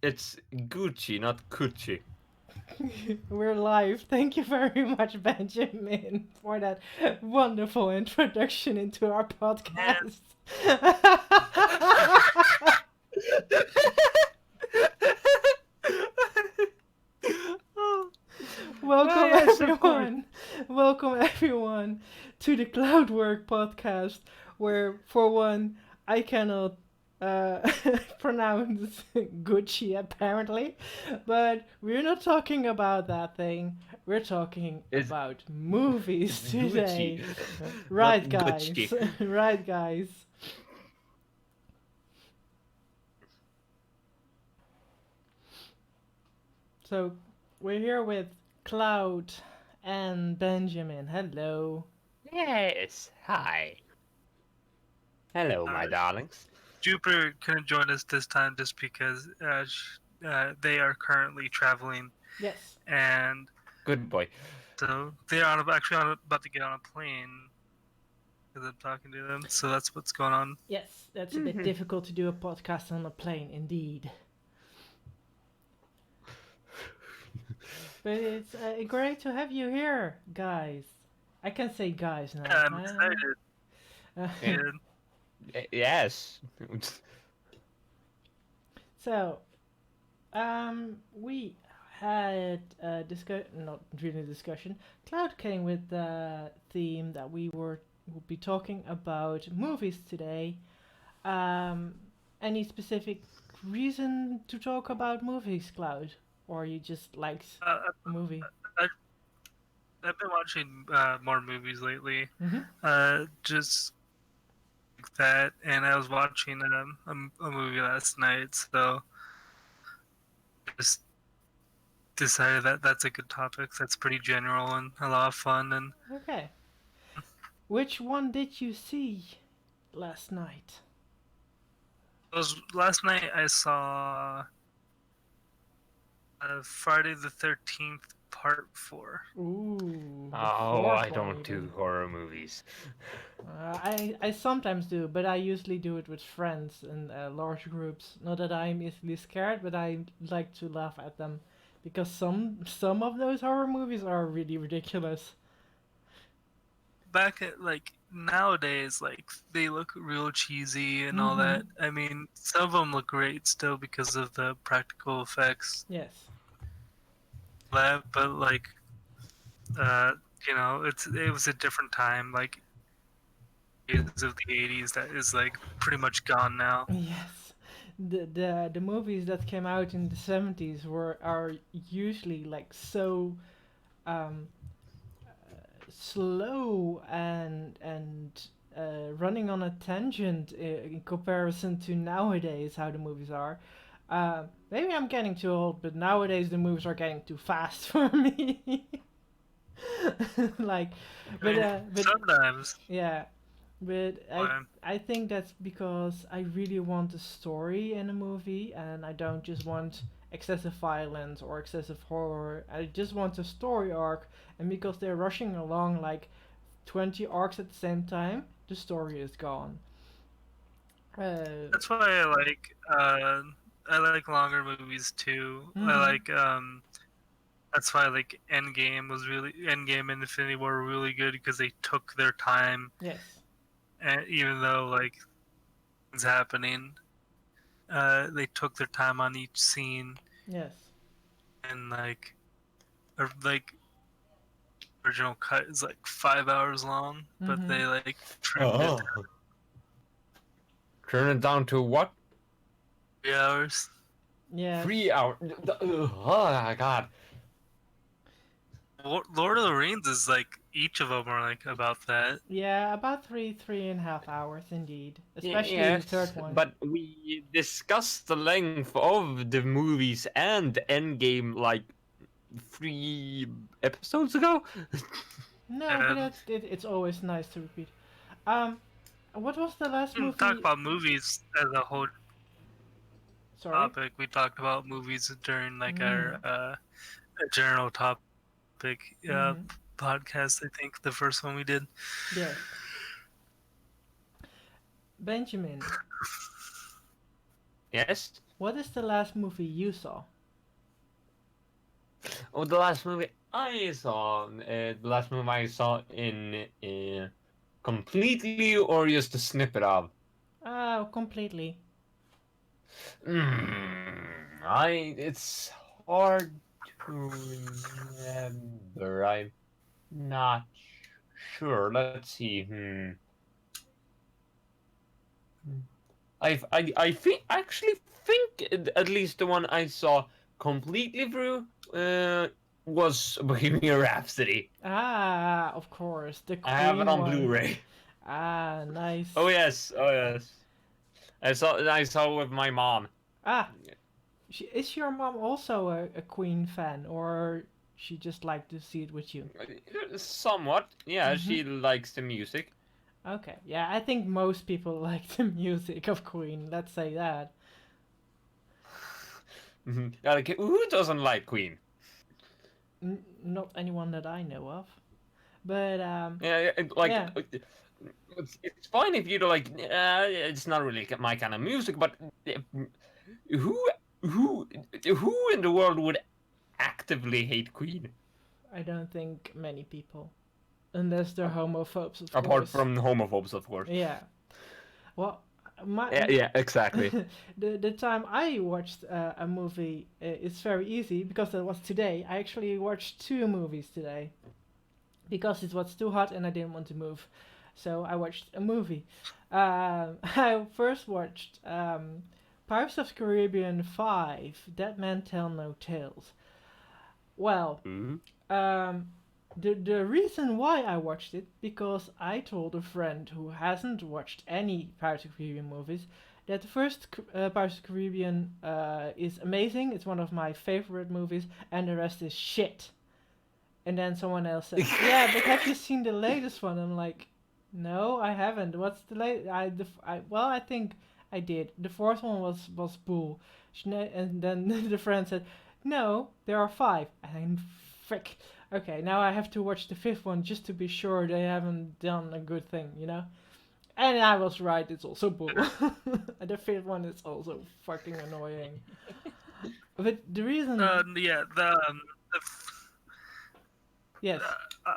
It's Gucci, not Gucci. We're live. Thank you very much, Benjamin, for that wonderful introduction into our podcast. Ah, Welcome, yes, of course. everyone. Welcome, everyone, to the Cloudwork podcast, where, for one, I cannot uh, pronounce Gucci, apparently. But we're not talking about that thing. We're talking It's about movies it's Gucci, today. not Right, guys. Gucci. Right, guys. So, we're here with Cloud and Benjamin. Hello. Yes. Hi. Hello, my Uh, darlings. Jupiter couldn't join us this time just because they are currently traveling, Yes. and Good boy. so about to get on a plane because I'm talking to them. So that's what's going on. Yes, that's a bit difficult to do a podcast on a plane, indeed. But it's great to have you here, guys. I can say guys Yeah, I'm excited. now. Eh, yes. So, we had a not really discussion. Cloud came with the theme that will be talking about movies today. Um, any specific reason to talk about movies, Cloud? Or you just liked Uh, a movie? I, I've been watching more movies lately, Mm-hmm. just like that, and I was watching a movie last night, so just decided that that's a good topic. That's pretty general and a lot of fun. And Okay. Which one did you see last night? last night I saw Friday the 13th Part 4. Ooh, the Oh, fourth I one don't do even. horror movies. I sometimes do, but I usually do it with friends in large groups. Not that I'm easily scared, but I like to laugh at them because some of those horror movies are really ridiculous. Back at like nowadays, like they look real cheesy and all Mm-hmm. that. I mean, some of them look great still because of the practical effects, Yes. but like, uh, it was a different time, like years of the 80s that is like pretty much gone now. Yes. The movies that came out in the 70s were are usually like so um slow and running on a tangent in comparison to nowadays how the movies are. Maybe I'm getting too old, but nowadays the movies are getting too fast for me. Like, I mean, but sometimes, yeah, but but I think that's because I really want a story in a movie, and I don't just want excessive violence or excessive horror. I just want a story arc, and because they're rushing along like 20 arcs at the same time, the story is gone. Uh, that's why I like longer movies too. I mm-hmm. like That's why like Endgame and Infinity War were really good because they took their time, Yes. and even though like things happening, they took their time on each scene, Yes. and like original cut is like 5 hours long, but Mm-hmm. they like trimmed it Oh. Turn it down to what? 3 hours. Yes. 3 hours. Oh my god. Lord of the Rings is like each of them are like about that. Yeah, about 3.5 hours indeed, especially the third Yes, one. but we discussed the length of the movies and Endgame like 3 episodes ago. No, but And it's always nice to repeat. Um, what was the last we didn't talk movie? about movies as a whole Sorry. topic. We talked about movies during like Mm. our general topic Mm-hmm. podcast. I think the first one we did. Yes. Benjamin, Yes. What is the last movie you saw? Oh, the last movie I saw. The last movie I saw in completely or just a snippet of. Oh, completely. It's hard to remember. I'm not sure. Let's see. I think actually think at least the one I saw completely through was Bohemian Rhapsody. Ah, of course, the I have it Queen on one. Blu-ray. Ah, nice. Oh yes, oh yes. I saw with my mom. Ah, is your mom also a Queen fan, or she just like to see it with you? Somewhat, yeah. Mm-hmm. She likes the music. Okay, yeah, I think most people like the music of Queen. Let's say that. Yeah, like, who doesn't like Queen? Not anyone that I know of, but Yeah, like yeah, it's fine if you don't like. It's not really my kind of music, but who who who in the world would actively hate Queen I don't think many people, unless they're homophobes, of apart course. from homophobes, of course. Yeah. Well, my Yeah, exactly. the time I watched a movie, it's very easy because it was today. I actually watched two movies today because it was too hot and I didn't want to move, so I watched a movie. I first watched Pirates of the Caribbean 5, Dead Men Tell No Tales. Well, Mhm. um, the reason why I watched it because I told a friend who hasn't watched any Pirates of the Caribbean movies that the first Pirates of the Caribbean is amazing. It's one of my favorite movies, and the rest is shit. And then someone else said, "Yeah, but have you seen the latest one?" I'm like, "No, I haven't. What's the late? Well, I think I did. The fourth one was bull." And then the friend said, "No, there are five." And frick. Okay, now I have to watch the fifth one just to be sure they haven't done a good thing, you know. And I was right. It's also bull. And the fifth one is also fucking annoying. But the reason, Yeah, yes,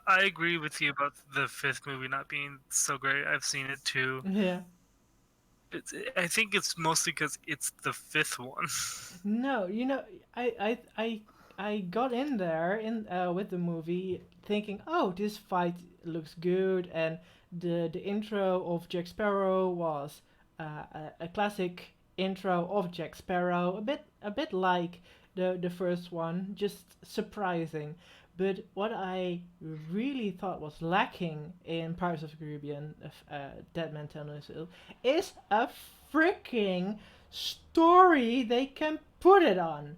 I agree with you about the fifth movie not being so great. I've seen it too. yeah. I think it's mostly because it's the fifth one. No, I got in there in with the movie thinking, oh, this fight looks good, and the intro of Jack Sparrow was a classic intro of Jack Sparrow, a bit like the first one, just surprising. But what I really thought was lacking in Pirates of the Caribbean, Dead Man Tell No Tales, is a freaking story they can put it on.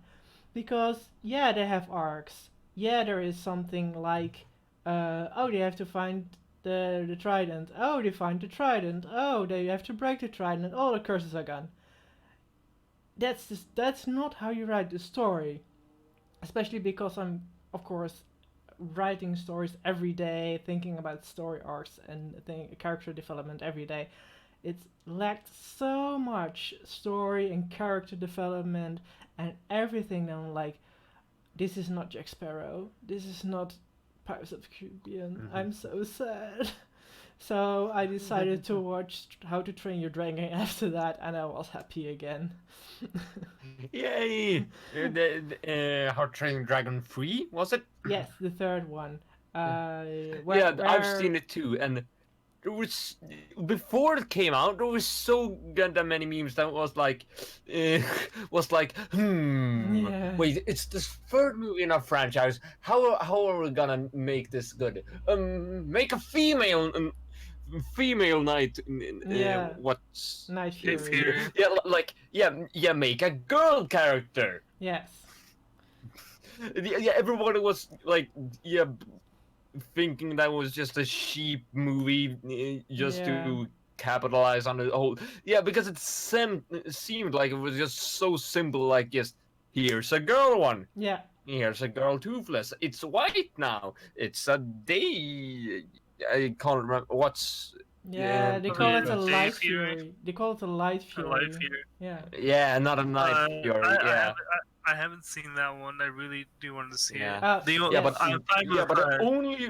Because, yeah, they have arcs. Yeah, there is something like, oh, they have to find the trident. Oh, they find the trident. Oh, they have to break the trident. All the curses are gone. That's not how you write the story. Especially because I'm, of course, writing stories every day, thinking about story arcs and character development every day. It lacked so much story and character development and everything. And I'm like, this is not Jack Sparrow. This is not Pirates of the Caribbean. I'm so sad. So I decided to watch How to Train Your Dragon after that, and I was happy again. Yay! How to Train Your Dragon 3, was it? Yes, the third one. Yeah, I've Where seen it too, and there was before it came out, there was so goddamn many memes that uh, was like, yeah, wait, it's this third movie in our franchise. How are we gonna make this good? Make a female knight. yeah, What's Night Night Fury. Fury. yeah, like yeah, make a girl character. Yes. Yeah, everybody was like, yeah, thinking that was just a cheap movie just Yeah. to capitalize on the whole. Yeah, because it seemed like it was just so simple. Like, just here's a girl one, Yeah. here's a girl toothless. It's white now. It's a day. I can't remember what's Yeah, they Oh call yeah, it a Day light Fury, fury. They call it a light a Light fury. Fury. Yeah. Yeah, not a Night Fury. Yeah, I haven't seen that one. I really do want to see it. yeah, yeah. The But Yes. I'm fine yeah, with but the only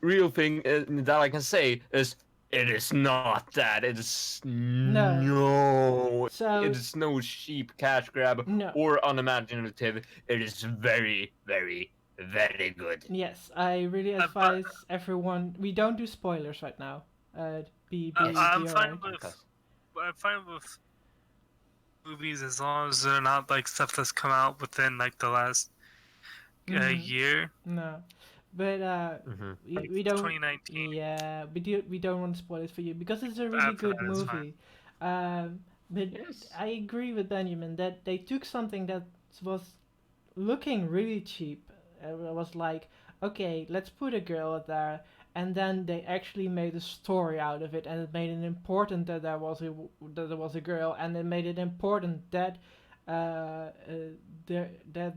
real thing that I can say is it is not that. It is No. no. It So is no cheap cash grab no. or unimaginative. It is very, very, very good. Yes, I really but advise everyone. We don't do spoilers right now. Yes, I'm Be fine alright. with because I'm fine with movies as long as they're not like stuff that's come out within like the last Mhm. year, No, but hmm like we don't. 2019. Yeah, we don't want to spoil it for you because it's a really After good that, it's fine. movie. But yes, I agree with Benjamin that they took something that was looking really cheap. It was like, okay, let's put a girl there, and then they actually made a story out of it, and it made it important that there was a girl, and it made it important that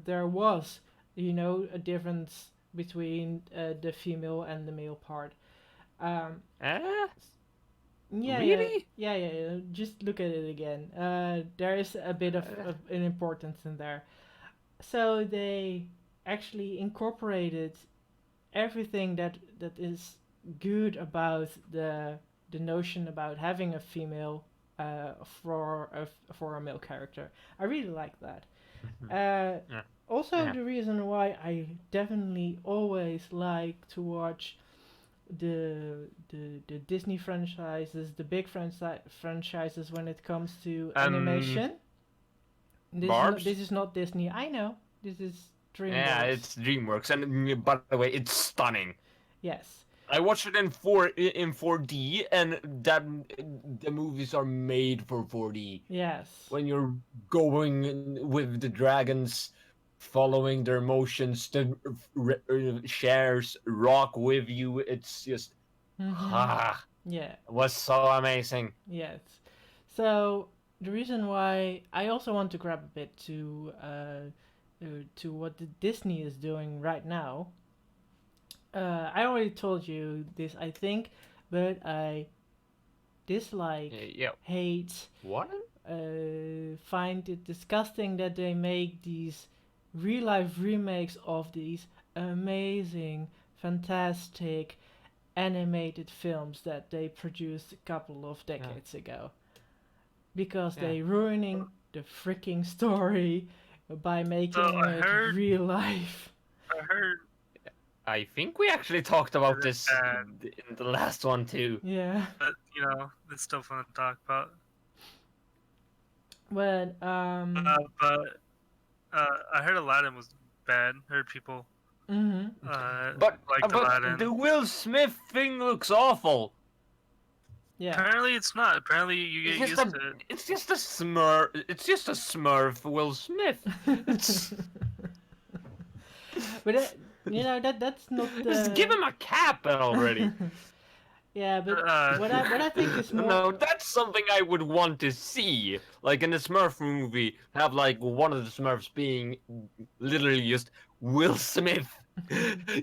there was, a difference between the female and the male part. Um, eh? yeah, yeah, Really? yeah, yeah, yeah. Just look at it again. There is a bit Uh, of an importance in there. So they actually incorporated everything that is good about the notion about having a female for a male character. I really like that. mhm. Uh, Yeah, Also, yeah. the reason why I definitely always like to watch the Disney franchises, the big franchises when it comes to Um, animation. Barb's. This is not Disney. I know. This is Yeah, DreamWorks. it's DreamWorks, and by the way, it's stunning. Yes. I watched it in 4D, and that the movies are made for 4D. Yes. When you're going with the dragons, following their motions, the shares rock with you. It's just Mhm. ah, Yeah. it was so amazing. Yes. So the reason why I also want to grab a bit to what the Disney is doing right now. I already told you this, I think, but I dislike, Yeah, hate, what? find it disgusting that they make these real life remakes of these amazing, fantastic animated films that they produced a couple of Yeah, decades ago. Because yeah. they ruining the freaking story by So making it real life. I heard I think we actually talked about it's this bad, in the last one too. Yeah. but it's still fun to talk about. But But I heard Aladdin was bad. Heard people mhm. liked But Aladdin. the Will Smith thing looks awful. Yeah. Apparently, it's not. Apparently, you It's get just used a to it. it's just a smurf. It's just a smurf Will Smith. It's But that's not just give him a cap already. Yeah, but Uh, what I think is more. No, that's something I would want to see. Like in the Smurf movie, have like one of the Smurfs being literally just Will Smith,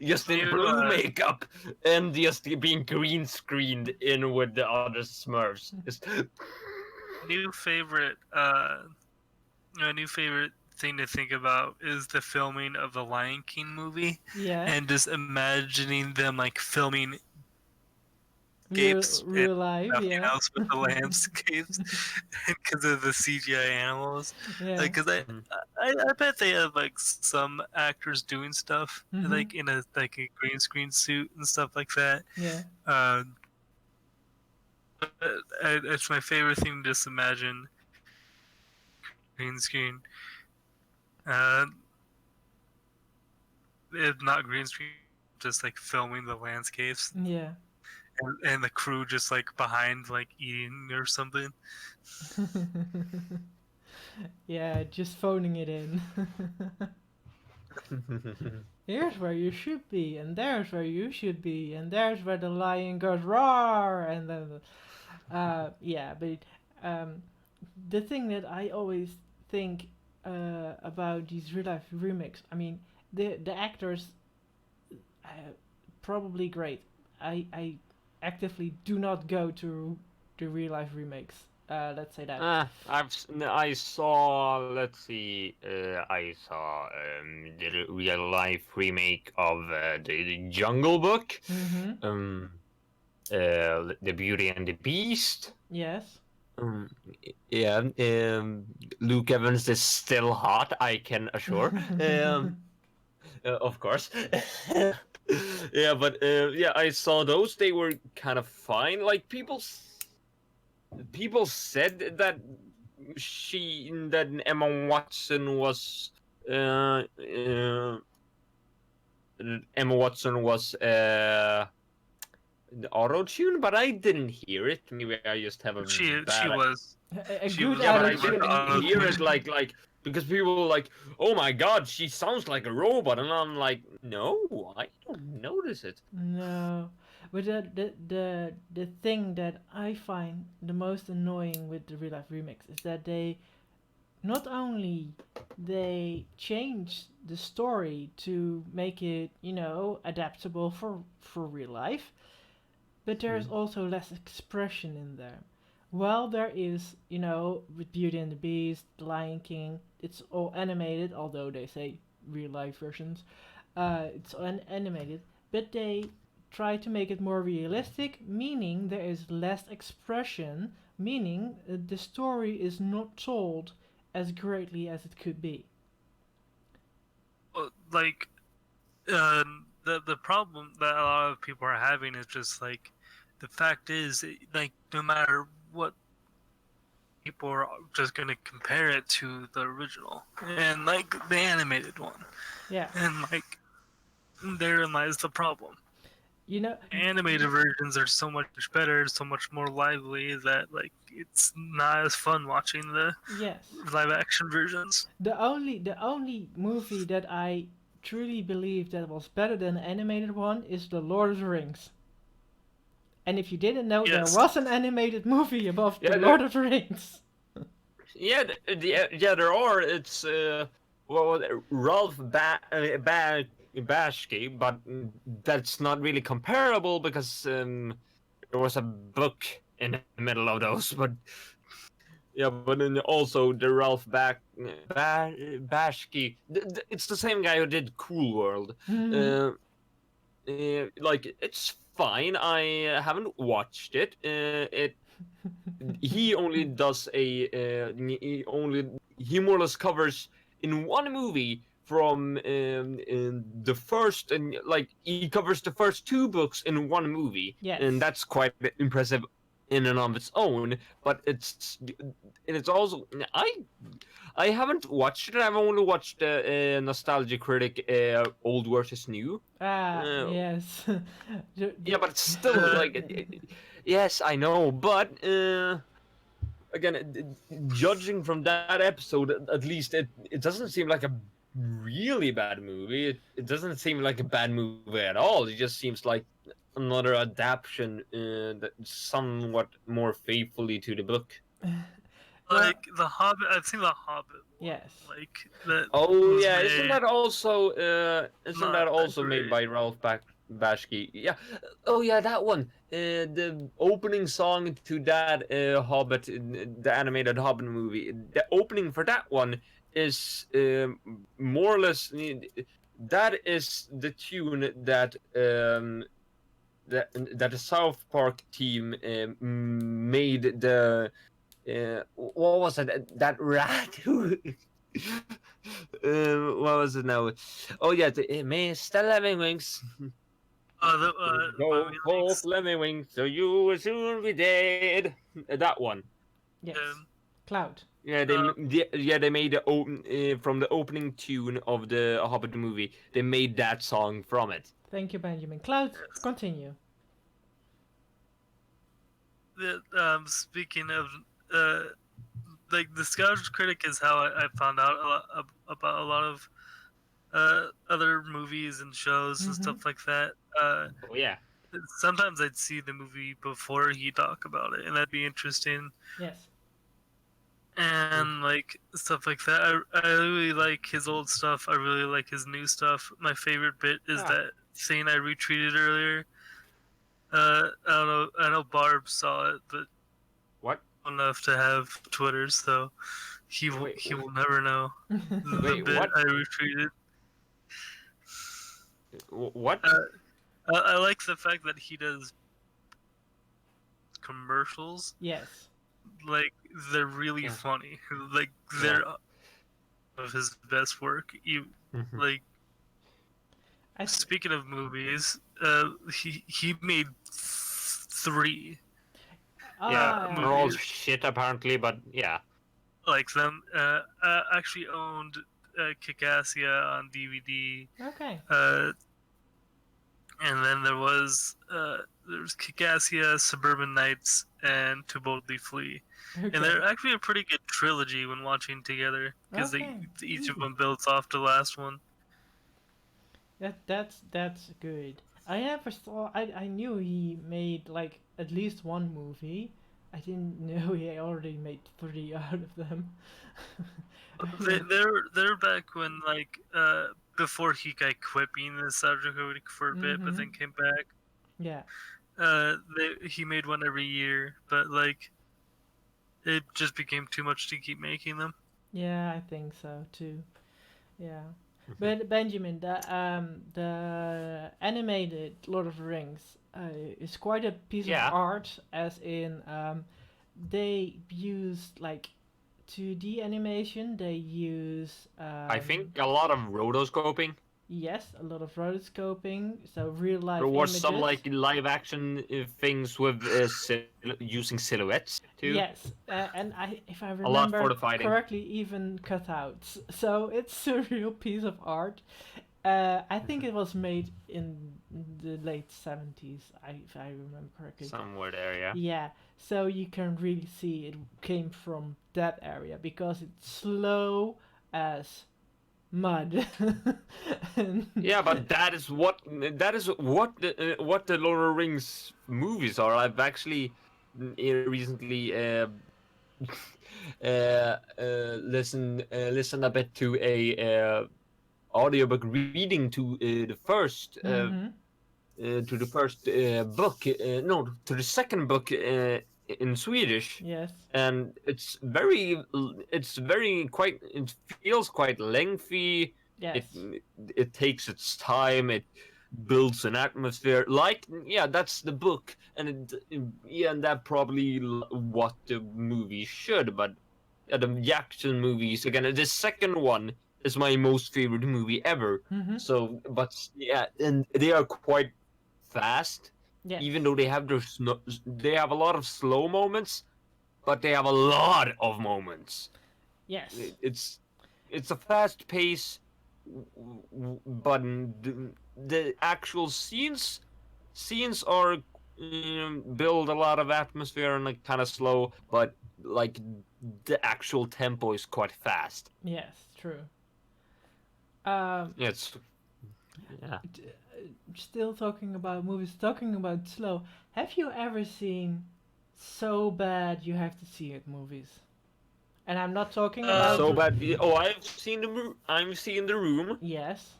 just in new blue makeup and just being green screened in with the other Smurfs. Just new favorite a new favorite thing to think about is the filming of the Lion King movie, Yeah, and just imagining them like filming real landscapes and real life. nothing Yeah. else but the landscapes because of the CGI animals. Yeah. Like, cause I bet they have like some actors doing stuff Mhm. like in a green screen suit and stuff like that. Yeah. Uh, but it's my favorite thing to just imagine green screen. Uh, if not green screen, just like filming the landscapes Yeah. and the crew just like behind like eating or something. Yeah, just phoning it in. Here's where you should be, and there's where you should be, and there's where the lion goes roar, and then, yeah. But um, the thing that I always think about these real life remakes, I mean, the actors, uh, probably great. I actively do not go to the real life remakes. Let's say that. I saw. Let's see. I saw the real life remake of the Jungle Book. Mm-hmm. Um, the Beauty and the Beast. Yes. Um, yeah. Luke Evans is still hot. I can assure. Of course. Yeah, but yeah, I saw those. They were kind of fine. Like people said that Emma Watson was uh, uh Emma Watson was the auto tune, but I didn't hear it. Maybe I just have a She bad. was A she good was Yeah, but I very much attitude. didn't hear it auto-tuned. like because people were like, "Oh my god, she sounds like a robot," and I'm like, "No, I don't notice it." No, but the thing that I find the most annoying with the real life remix is that they not only they change the story to make it, you know, adaptable for real life, but there's also less expression in there. While there is, you know, with Beauty and the Beast, The Lion King, it's all animated, although they say real life versions. It's animated, but they try to make it more realistic, meaning there is less expression, meaning the story is not told as greatly as it could be. Like the problem that a lot of people are having is just like the fact is like no matter what, people are just gonna compare it to the original and like the animated one, Yeah, and like therein lies the problem. you know, Animated versions are so much better, so much more lively that like it's not as fun watching the yes. live action versions. The only movie that I truly believe that was better than the animated one is The Lord of the Rings. And if you didn't know, there Yes. was an animated movie about the Yeah, Lord of the Rings. yeah, there are. It's well, Ralph Bashki, but that's not really comparable because there was a book in the middle of those. But yeah, but then also the Bashki. It's the same guy who did Cool World. Hmm. Uh, like it's fine. I haven't watched it. It he only does he more or less covers in one movie from in the first, and like he covers the first two books in one movie, and Yes. that's quite impressive in and of its own. But it's also I haven't watched it. I've only watched the Nostalgia Critic Old versus New. Ah, uh, yes. yeah, but it's still like yes, I know, but again, judging from that episode, at least it doesn't seem like a really bad movie. It doesn't seem like a bad movie at all. It just seems like another adaptation that somewhat more faithfully to the book. Well, Like the Hobbit, I've seen the Hobbit one. yes. Like that Oh was yeah, made isn't that not that also made great. by Bashki? Yeah. Oh yeah, that one. The opening song to that Hobbit, the animated Hobbit movie. The opening for that one is more or less that is the tune that the South Park team made the what was it? That rat who. What was it now? Oh yeah, Mr. Lemmingwings. By Go forth, Links. Lemmingwings, so you will soon be dead. That one. Yes. Um, Cloud. They made the from the opening tune of the Hobbit movie. They made that song from it. Thank you, Benjamin. Cloud, yes. continue. Speaking of uh, like the Scouts Critic is how I found out about a lot of other movies and shows and Mm-hmm. stuff like that. Oh yeah. Sometimes I'd see the movie before he talk about it, and that'd be interesting. Yes. And like stuff like that. I really like his old stuff. I really like his new stuff. My favorite bit is Ah. that scene I retweeted earlier I don't know. I know Barb saw it, but What? enough to have Twitter, so Wait, he will never know the wait, bit what? I retweeted. What? Uh, I like the fact that he does commercials. Yes. Like they're really Yeah. funny. Like Yeah. they're of his best work. Mhm. Like I th- speaking of movies, he made three Yeah, ah, they're all movies shit apparently, but yeah. like them. I actually owned Kikassia on DVD. okay. Uh, and then there was Kikassia, Suburban Nights, and To Boldly Flee. And Okay. they're actually a pretty good trilogy when watching together because they Okay. each of Ooh. them builds off the last one. That's good. I never saw. I knew he made like at least one movie. I didn't know he already made three out of them. They, they're back when before he got quit being the subject for a bit, but Mm-hmm. then came back. Yeah. He made one every year, but like it just became too much to keep making them. Yeah, I think so too. Yeah. Mhm. But Benjamin, the animated Lord of the Rings is quite a piece of Yeah, art, as in they use like 2D animation. They use I think a lot of rotoscoping. yes, a lot of rotoscoping, so real There life was some images. like live action things with using silhouettes too. Yes, and if I A lot for remember the fighting. correctly, even cutouts. So it's a real piece of art. I think Mhm. it was made in the late 70s, if I remember correctly. Somewhere there, yeah. Yeah, so you can really see it came from that area because it's slow as mud. And- Yeah, but that is what the Lord of the Rings movies are. I've actually recently listened a bit to a audiobook reading Mhm. to the first book, no, to the second book in Swedish, Yes. and it feels quite lengthy. It Yes. it takes its time. It builds an atmosphere. Like, yeah, that's the book, and yeah, and that probably what the movie should. But the Jackson movies again. The second one is my most favorite movie ever. Mhm. So, but yeah, and they are quite fast, Yes. even though they have a lot of slow moments, but they have a lot of moments. Yes. It's a fast pace, but the actual scenes are build a lot of atmosphere and like kind of slow, but like the actual tempo is quite fast. Yes. True. Um, Yeah, it's yeah. Still talking about movies, talking about slow. Have you ever seen so bad you have to see it movies? And I'm not talking about So Um, bad. Oh, I'm seeing the room. yes.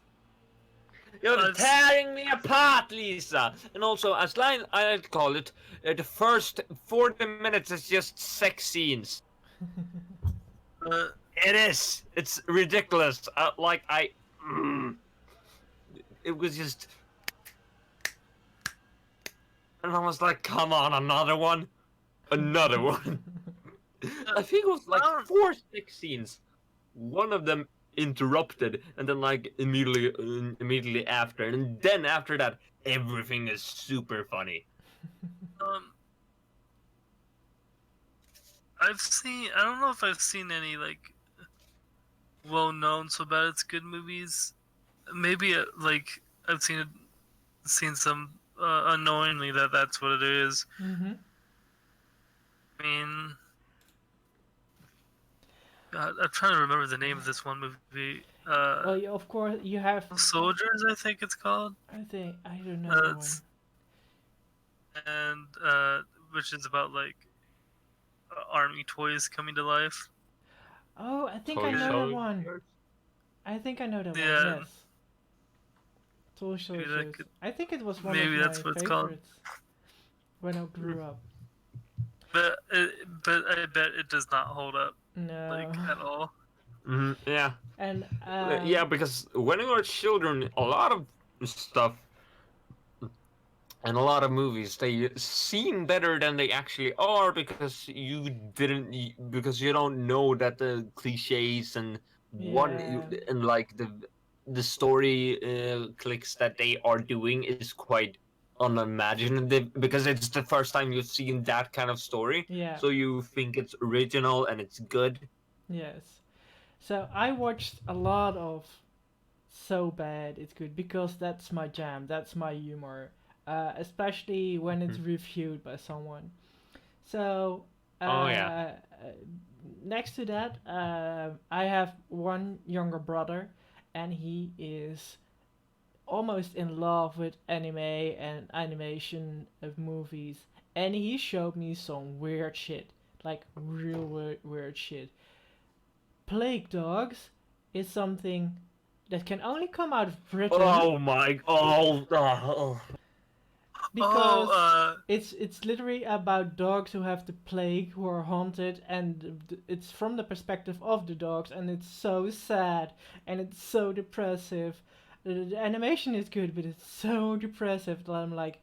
You're I've s- tearing me apart, Lisa. And also, as I call it, the first 40 minutes is just sex scenes. uh, It is. It's ridiculous. Mm, it was just, and I was like, come on, another one, another one. I think it was like I don't. four sex scenes. One of them interrupted, and then like immediately after, and then after that, everything is super funny. Um, I've seen. I don't know if I've seen any like well known so bad it's good movies. Maybe like I've seen some unknowingly that's what it is. Mm-hmm. I mean, God, I'm trying to remember the name of this one movie. Well, of course you have. Soldiers, I think it's called. I don't know that one. It's, and which is about like army toys coming to life. Oh, I think I Toy know that And, one. Soldiers. I think I know that one. yeah, Yes. Toy maybe that Soldiers. could, I think it was one of maybe my that's what it's called. favorites. when I grew up. But I bet it does not hold up No. like at all. Yeah. And Yeah, because when we were children, a lot of stuff and a lot of movies they seem better than they actually are because you don't know that the cliches and yeah, and like the story clicks that they are doing is quite unimaginative because it's the first time you've seen that kind of story, yeah, so you think it's original and it's good. yes. So I watched a lot of So Bad It's Good because that's my jam. That's my humor, especially when it's reviewed by someone. So Oh yeah. next to that, I have one younger brother, and he is almost in love with anime and animation of movies, and he showed me some weird shit, like real weird shit. Plague Dogs is something that can only come out of Britain Oh my, oh. Oh, because it's literally about dogs who have the plague, who are haunted, and it's from the perspective of the dogs, and it's so sad and it's so depressive. The animation is good, but it's so depressive that I'm like,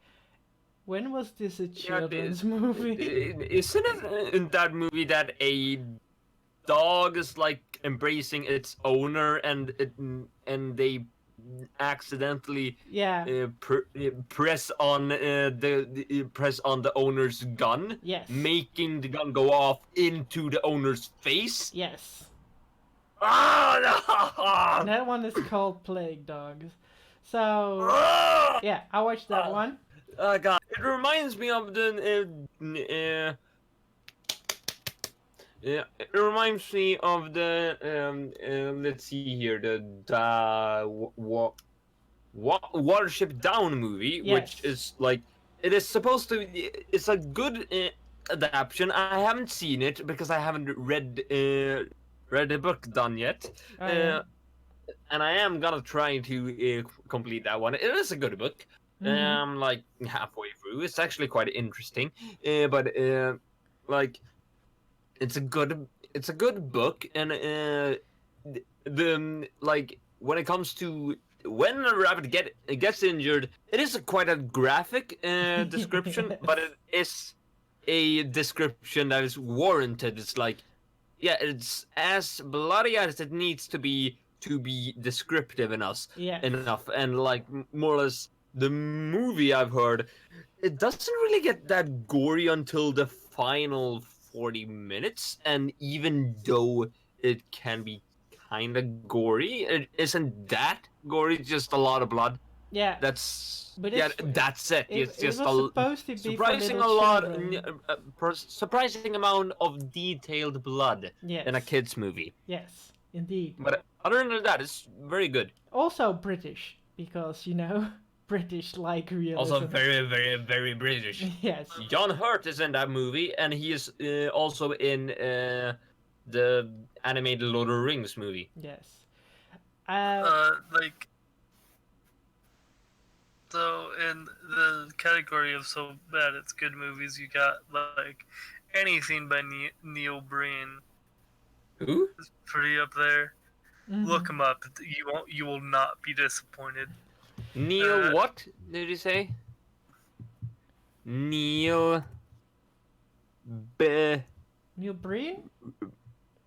when was this a Yeah, children's movie? isn't it in that movie that a dog is like embracing its owner and they accidentally Yeah. press on press on the owner's gun, Yes. making the gun go off into the owner's face? Yes. Ah, That one is called Plague Dogs. So no! yeah, I watched that one. Oh god, it reminds me of the yeah, it reminds me of the let's see here, Watership Down movie, which Yes. is like it is supposed to. It's a good adaptation. I haven't seen it because I haven't read the book done yet. Oh yeah. Uh, and I am gonna try to complete that one. It is a good book. Mhm. Like halfway through, it's actually quite interesting. But like it's a good book, and like when it comes to when a rabbit gets injured, it is quite a graphic description, Yes. but it is a description that is warranted. It's like, yeah, it's as bloody as it needs to be descriptive Yes. enough, and like more or less the movie I've heard, it doesn't really get that gory until the final 40 minutes, and even though it can be kind of gory, it isn't that gory, just a lot of blood. Yeah, That's but yeah, it's that's it. It's it just was supposed to be for surprising little a lot, children. surprising amount of detailed blood in a Yes. kids movie. Yes, indeed. But other than that, it's very good. Also British because British like Also, realism. very British. Yes. John Hurt is in that movie, and he is also in the animated Lord of the Rings movie. Yes. Like, so in the category of so bad it's good movies, you got like anything by Neil Breen. Who? Is pretty up there. Mhm. Look him up. You will not be disappointed. Neil, what did you say? Neil. B. Neil Breen?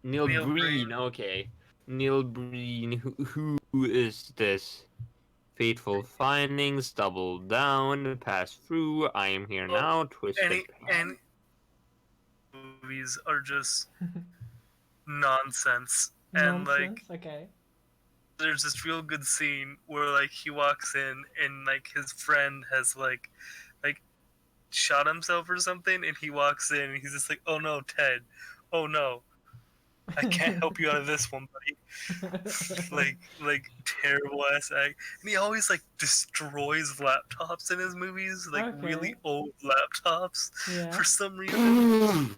Neil Neil Breen. Breen. Okay. Neil Breen. Who is this? Fateful Findings, Double Down, Pass Through, I Am Here Well, Now, Twisted any movies are just nonsense. And like, Nonsense. Okay. there's this real good scene where like he walks in and like his friend has like shot himself or something, and he walks in and he's just like, "Oh no, Ted, oh no, I can't help you out of this one, buddy." like terrible ass act, and he always like destroys laptops in his movies, like Okay. really old laptops Yeah. for some reason.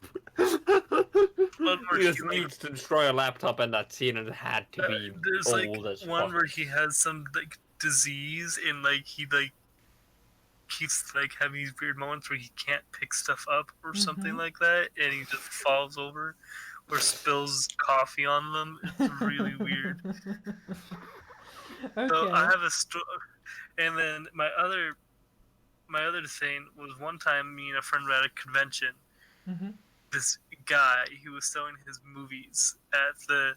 One where He just he, like, needs to destroy a laptop in that scene, and it had to be there's old like as one fuck. where he has some like disease and like he like keeps like having these weird moments where he can't pick stuff up or something Mhm. like that, and he just falls over or spills coffee on them. It's really weird. So I Okay. have a story, and then my other thing was one time me and a friend were at a convention. Mhm. This guy, he was selling his movies at the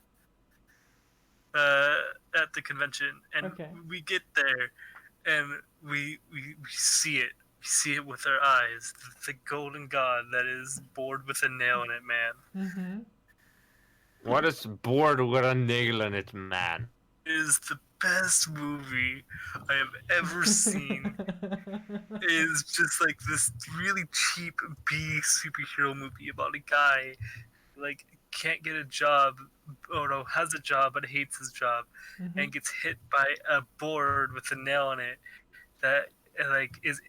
convention, and Okay. we get there, and we see it. We see it with our eyes. The golden god that is bored with a nail in it, man. Mhm. What is bored with a nail in it, man? It is the best movie I have ever seen. It is just like this really cheap B superhero movie about a guy who, like, can't get a job, or no, has a job but hates his job, Mhm. and gets hit by a board with a nail in it that like is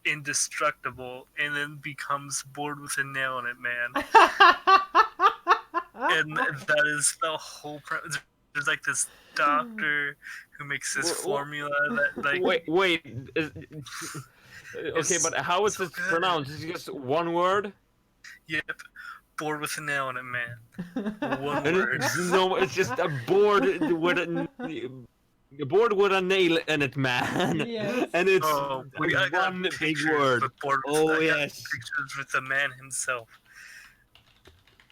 indestructible, and then becomes bored with a nail in it, man. And that is the whole premise. There's like this doctor who makes this formula that like Wait. Okay, is but how is so it good. pronounced? Is it just one word? Yep, bored with a nail in it, man. One And word. no, it's just a board with a board with a nail in it, man. Yes. And it's Oh, I got one big pictures word. with bored. Oh I got yes. pictures with the man himself.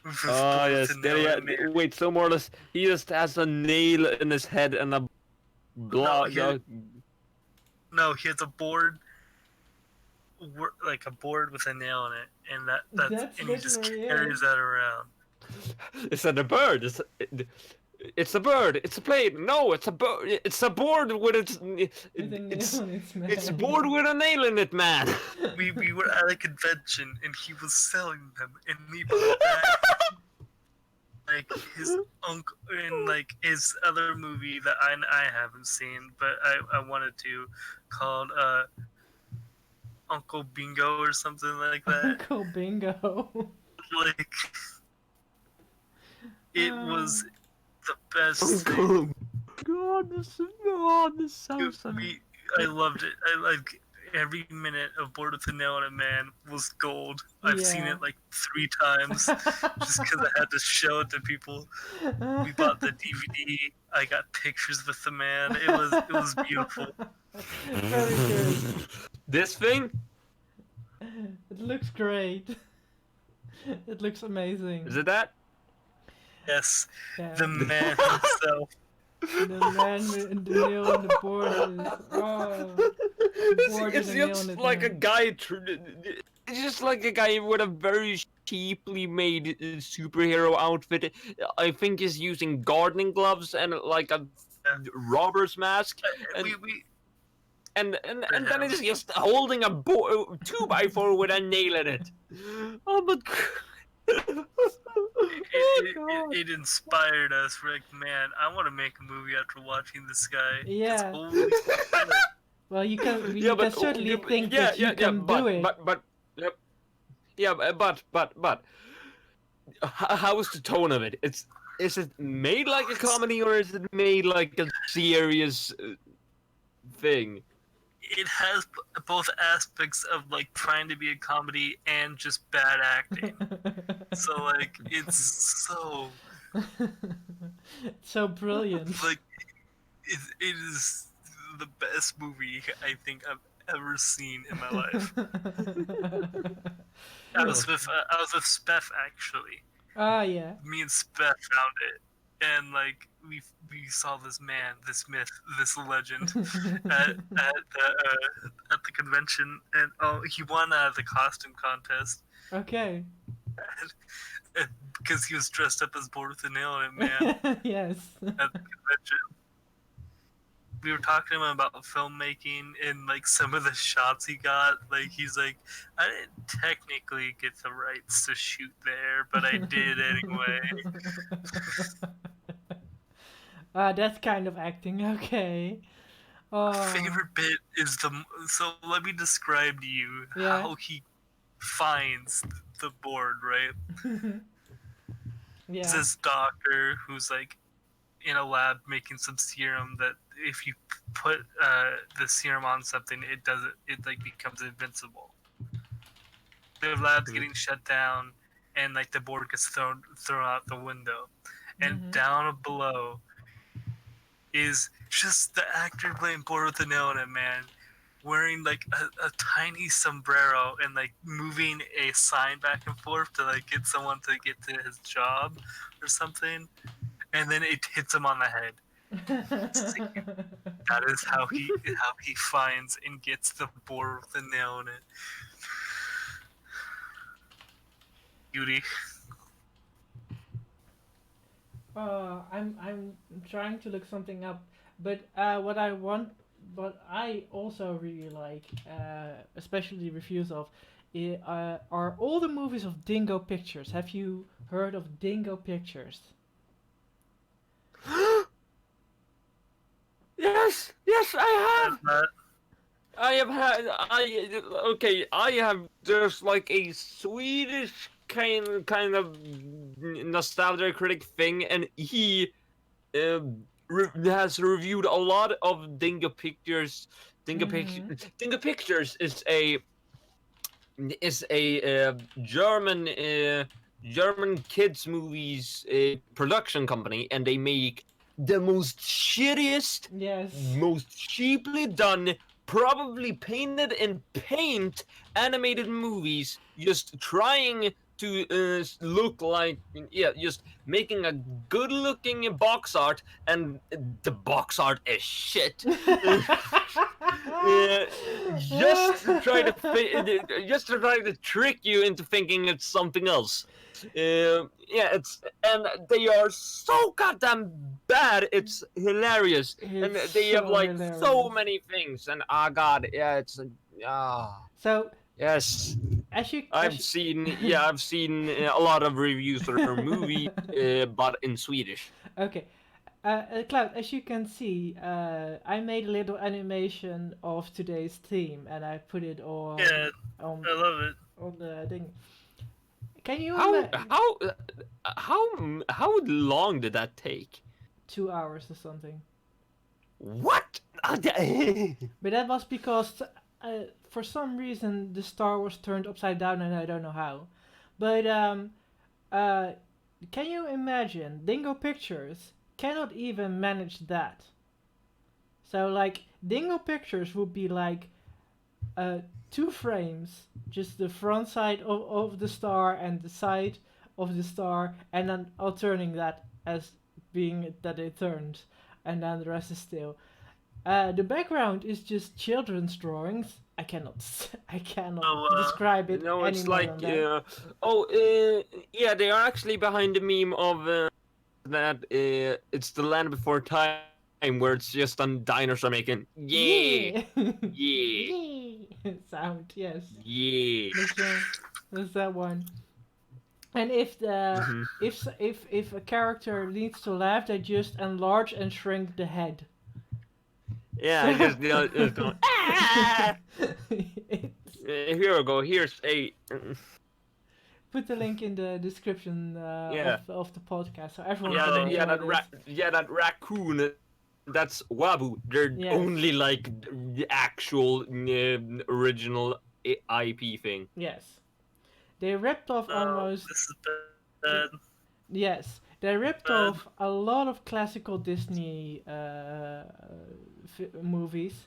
With Oh bored with yes. a There, nail in yeah. it, man. Wait. So more or less, he just has a nail in his head and a No, blah. he has a board, like a board with a nail in it, and That's and he just literally carries it. that around. It's not a bird. It's a bird. It's a plane. No, it's a bird. It's a board with With a nail it's in its man. it's board with a nail in it, man. We were at a convention and he was selling them, and he brought back like his uncle in like his other movie that I haven't seen, but I wanted to, called Uncle Bingo or something like that. Uncle Bingo. Like it was the best thing. Oh God, this sounds so. I loved it. I like every minute of Bored with the Nail in It, man, was gold. I've seen Yeah. it like 3 times just because I had to show it to people. We bought the DVD. I got pictures with the man. It was beautiful. Very good. This thing? It looks great. It looks amazing. Is it that? Yes, Yeah. the man himself. The man with the nail on the board is. Oh. Bored It's with a nail in just it, like a man. guy. It's just like a guy with a very cheaply made superhero outfit. I think he's using gardening gloves and like a robber's mask, and We and then he's just holding a 2x4 with a nail in it. Oh, but. Oh, it inspired us. We're like, man, I want to make a movie after watching this guy. Yeah. It's holy shit. Well, you can. Yeah, You but can certainly yeah, think yeah, that you yeah, can but, do it. but, yep. Yeah, but, how is the tone of it? Is it made like a comedy or is it made like a serious thing? It has both aspects of like trying to be a comedy and just bad acting. So like it's so So brilliant. like it is the best movie I think I've ever seen in my life. I was with Speth actually. Ah, yeah. Me and Speth found it, and like we saw this man, this myth, this legend at the convention, and he won the costume contest Okay. because he was dressed up as Bored with a Nail in It, man, Yes. at the convention. We were talking to him about filmmaking and like some of the shots he got. Like he's like, I didn't technically get the rights to shoot there, but I did anyway. That's kind of acting. Okay. Oh. Favorite bit is so let me describe to you Yeah. how he finds the board, right? Yeah. It's this doctor who's like in a lab making some serum that if you put the serum on something, it like becomes invincible. The lab's getting shut down, and like the board gets thrown out the window, and down below is just the actor playing Board with the Nail in it, man, wearing like a tiny sombrero and like moving a sign back and forth to like get someone to get to his job or something, and then it hits him on the head. That is how he finds and gets the board with the nail in it. Beauty. I'm trying to look something up, but what I also really like, especially reviews of, are all the movies of Dingo Pictures. Have you heard of Dingo Pictures? Yes, I have. I have had. I have just like a Swedish kind of nostalgia critic thing, and he has reviewed a lot of Dingo Pictures. Dingo Pictures is a German kids movies production company, and they make the most shittiest, Yes. most cheaply done, probably painted in paint animated movies, just trying to look like, just making a good looking box art, and the box art is shit. Just to try to trick you into thinking it's something else. And they are so goddamn bad. It's hilarious, and they have like so many things. And god, it's So yes. I've seen a lot of reviews for the movie, but in Swedish. Okay. Cloud, as you can see, I made a little animation of today's theme, and I put it on. Yeah, on I love it. On the thing. Can you how long did that take? 2 hours or something. What? But that was because for some reason the star was turned upside down, and I don't know how. But can you imagine Dingo Pictures cannot even manage that? So like Dingo Pictures would be like 2 frames, just the front side of the star and the side of the star, and then alternating that as being that it turned, and then the rest is still. The background is just children's drawings. I cannot describe it. No, it's any more like than that. they are actually behind the meme of that it's the Land Before Time, where it's just a dinosaur making yeah. Sound, yes. Yeah. That's that one. And if the if a character needs to laugh, they just enlarge and shrink the head. Yeah, just going. Here we go. Here's a. Put the link in the description of the podcast, so everyone can enjoy that raccoon. That's Wabu. They're only like the actual original IP thing. Yes, they ripped off almost. This is bad. Yes, they ripped off a lot of classical Disney movies,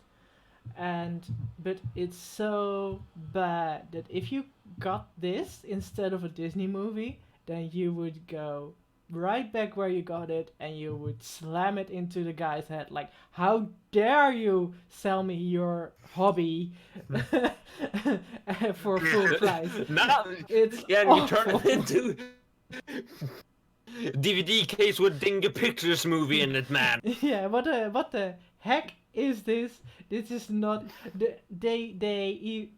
but it's so bad that if you got this instead of a Disney movie, then you would go right back where you got it, and you would slam it into the guy's head like, how dare you sell me your hobby for full price. It's awful. You turn it into DVD case with Dingo Pictures movie in it, man. Yeah, what the heck is this? This is not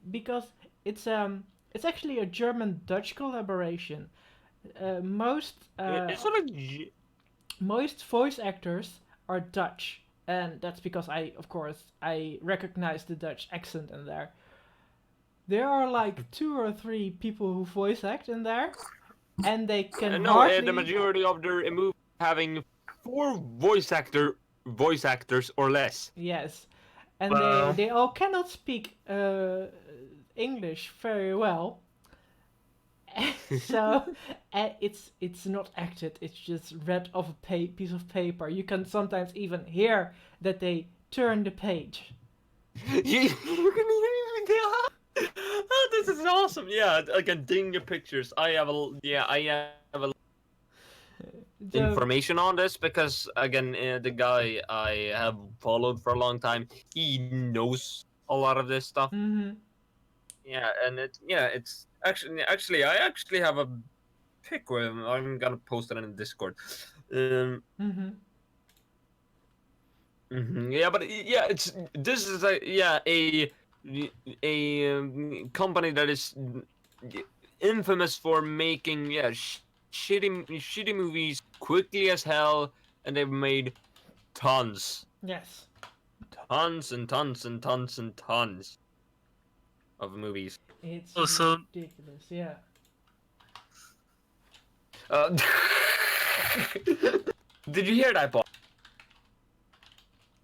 because it's actually a German-Dutch collaboration. Most voice actors are Dutch, and that's because I recognize the Dutch accent in there. There are like 2 or 3 people who voice act in there, and they can the majority of the movie having 4 voice actor voice actors or less. Yes, and Wow. they all cannot speak English very well. So it's not acted. It's just read off a piece of paper. You can sometimes even hear that they turn the page. You can even oh, this is awesome. Yeah, again, ding your pictures. I have a So, information on this because again, the guy I have followed for a long time, he knows a lot of this stuff. mhm, Yeah, and it's actually I actually have a pic with him. I'm gonna post it in Discord. Um, mhm, yeah, but yeah, it's this is a company that is infamous for making shitty movies quickly as hell, and they've made tons, yes, tons and tons and tons and tons of movies. it's Oh, so ridiculous. Yeah. Uh, did you hear that, Paul?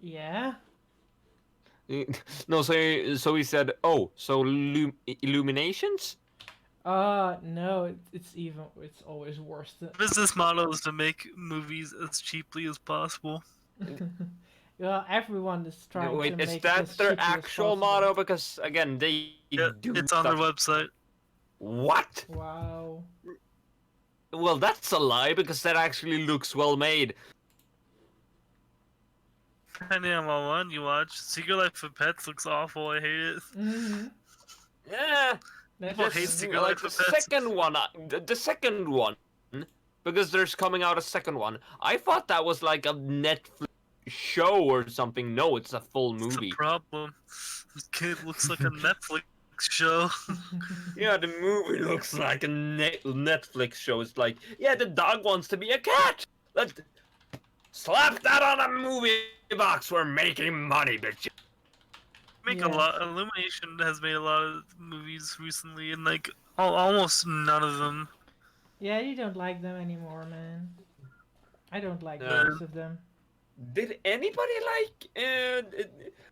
Yeah. No, so he said, "Oh, so Illuminations." No, it's always worse. business model is to make movies as cheaply as possible. Well, everyone is trying Wait, to is make it that as their cheaply as actual possible. motto? Because again, they Yeah, do it's on their stuff. website. What? Wow. Well, that's a lie because that actually looks well made. Depending on what one you watch, Secret Life of Pets looks awful. I hate it. Mm-hmm. Yeah, People That's hate this, Secret like Life the of Pets. second one. The second one, because there's coming out a second one. I thought that was like a Netflix show or something. No, it's a full It's movie. the problem. This kid looks like a Netflix show. Yeah, the movie looks like a Netflix show. It's like, yeah, the dog wants to be a cat. Let's slap that on a movie box. We're making money, bitch. Make a Yes. lot. Illumination has made a lot of movies recently, and like almost none of them. Yeah, you don't like them anymore, man. I don't like Yeah. most of them. Did anybody like?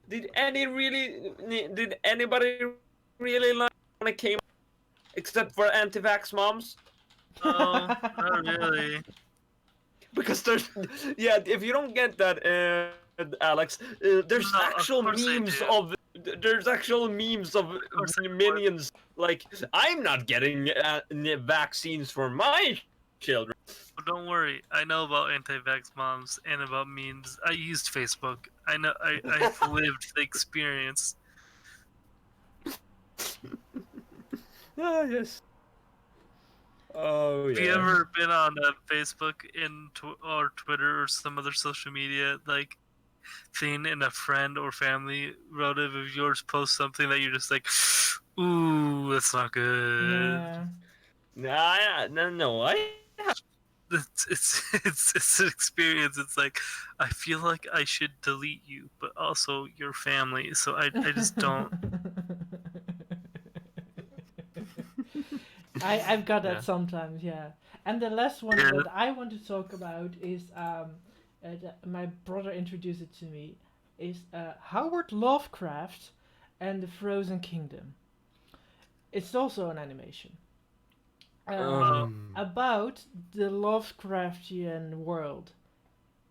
Did anybody really like when it came, except for anti-vax moms? Oh, not really. Because there's, yeah, if you don't get that, Alex, there's No, of actual course they memes do. of there's actual memes of course they would. minions like, I'm not getting vaccines for my children. But don't worry, I know about anti-vax moms and about memes. I used Facebook. I know. I've lived the experience. Ah, yes. Oh Have yeah. you ever been on Facebook or Twitter or some other social media like thing, and a friend or family relative of yours posts something that you're just like, ooh, that's not good. Yeah. No. I It's an experience. It's like I feel like I should delete you, but also your family. So I just don't. I've got that Yeah. sometimes, yeah. And the last one Yeah. that I want to talk about is my brother introduced it to me is Howard Lovecraft and the Frozen Kingdom. It's also an animation about the Lovecraftian world,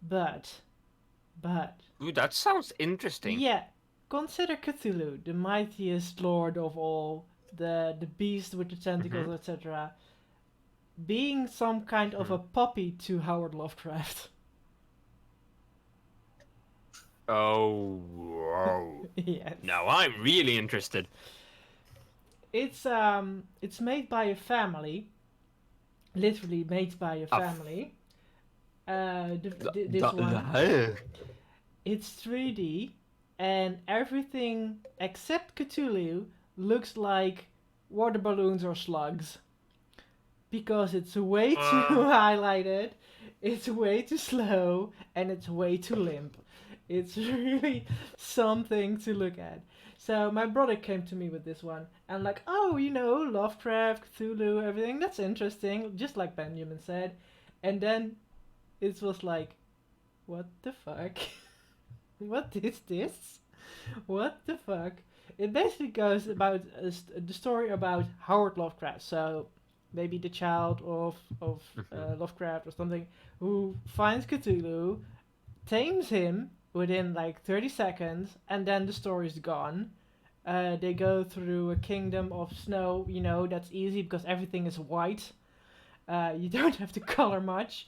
but Ooh, that sounds interesting. yeah, consider Cthulhu, the mightiest lord of all, the beast with the tentacles, etc., being some kind of a puppy to Howard Lovecraft. Oh, wow. Yes. Now I'm really interested. It's made by a family, literally made by a family. This one, it's 3D, and everything except Cthulhu looks like water balloons or slugs. Because it's way too highlighted, it's way too slow, and it's way too limp. It's really something to look at. So my brother came to me with this one, and like, oh, Lovecraft, Cthulhu, everything, that's interesting, just like Benjamin said. And then it was like, what the fuck? What is this? What the fuck? It basically goes about the story about Howard Lovecraft. So maybe the child of Lovecraft or something who finds Cthulhu, tames him within like 30 seconds, and then the story's gone. They go through a kingdom of snow. You know that's easy because everything is white. You don't have to color much.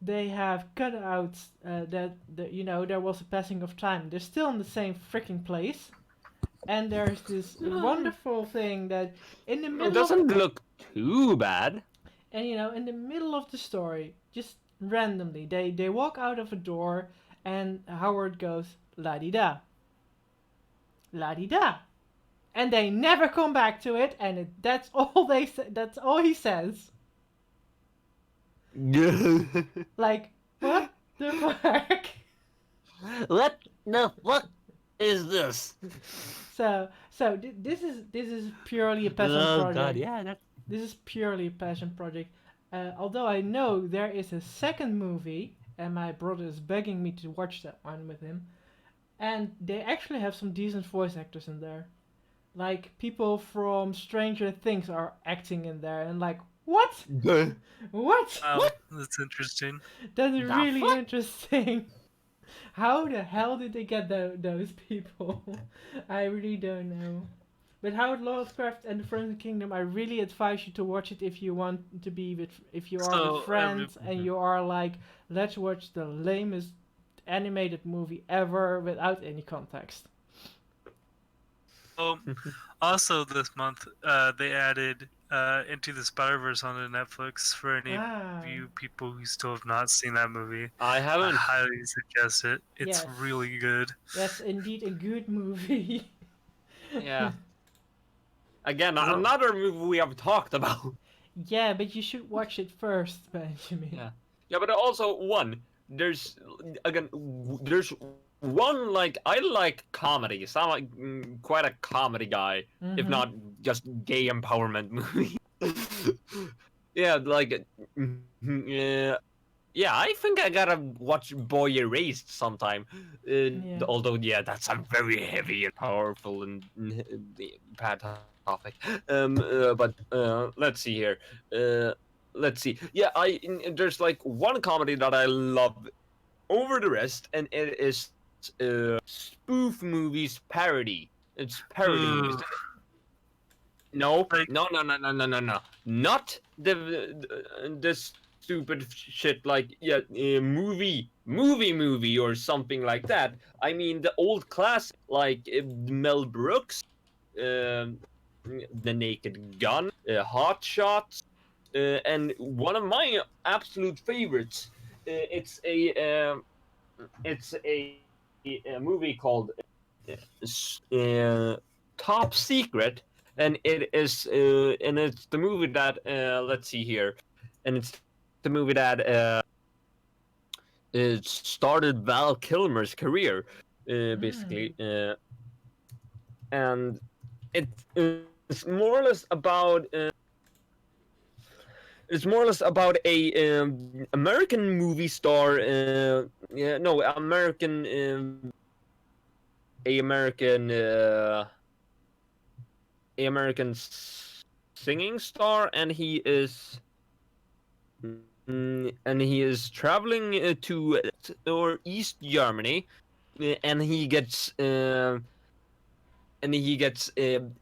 They have cut out that there was a passing of time. They're still in the same freaking place, and there's this wonderful thing that in the It middle doesn't of look too bad. and in the middle of the story, just randomly, they walk out of a door, and Howard goes la di da, la di da, and they never come back to it, and that's all that's all he says. Like, what the fuck? What the fuck is this? This is purely a passion Oh project. god, yeah, that. This is purely a passion project. Although I know there is a second movie, and my brother is begging me to watch that one with him, and they actually have some decent voice actors in there. Like people from Stranger Things are acting in there, and like what? What? That's interesting. That's The really fuck? interesting. How the hell did they get those people? I really don't know. But Howard Lovecraft and the Frozen Kingdom, I really advise you to watch it if you want to be with, if you are So, with friends and you are like, let's watch the lamest animated movie ever without any context. Oh, also this month, they added Into the Spider-Verse onto Netflix for any of you people who still have not seen that movie. I I haven't. highly suggest it. It's Yes. really good. That's indeed a good movie. Yeah. Again, another movie we have talked about. Yeah, but you should watch it first, Benjamin. Yeah. Yeah, but also there's there's one like I like comedies. I'm like quite a comedy guy, if Mhm. not just gay empowerment movie. Yeah, like yeah, I think I gotta watch Boy Erased sometime. Although, yeah, that's a very heavy and powerful and bad topic. But let's see here. Let's see. Yeah, there's like one comedy that I love over the rest, and it is spoof movies parody. It's parody movies. Ooh. No, Like- no, not the stupid shit like movie or something like that. I mean the old classic like Mel Brooks, The Naked Gun, Hot Shots, and one of my absolute favorites. It's a movie called Top Secret, and it's the movie that let's see here, and it's the movie that it started Val Kilmer's career, basically, and it's more or less about. It's more or less about a American movie star. American singing star, and he is traveling to or East Germany, and he gets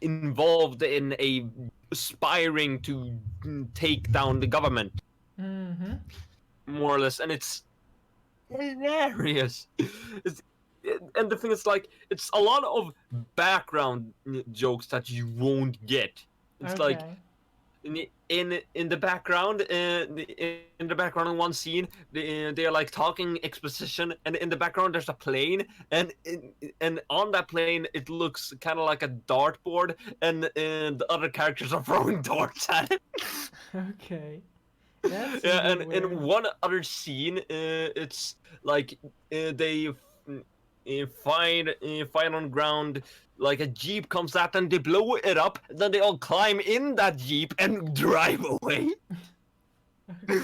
involved in a aspiring to take down the government, Mm-hmm. more or less, and it's hilarious. And the thing is, like, it's a lot of background jokes that you won't get. It's like in the background, in the background in one scene, they're like talking exposition, and in the background there's a plane, and on that plane it looks kind of like a dartboard, and the other characters are throwing darts at it. Okay. That's Yeah, really and weird. in one other scene, it's like they find on ground, like a jeep comes at them, they blow it up, then they all climb in that jeep and drive away. Okay.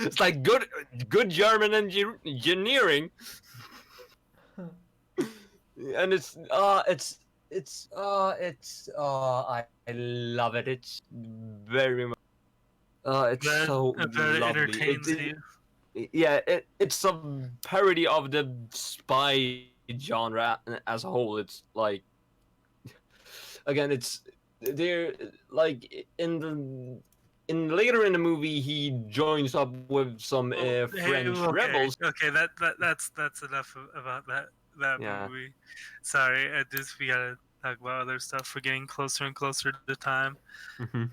It's like good German engineering. and I love it. It's very much. It's That so that lovely. entertains you. Yeah, it's a parody of the spy genre as a whole. It's like, again, it's they're like in later in the movie he joins up with some Well, hey, French okay, rebels. okay. That's enough about that Yeah. movie. Sorry, we gotta talk about other stuff. We're getting closer and closer to time. Hmm.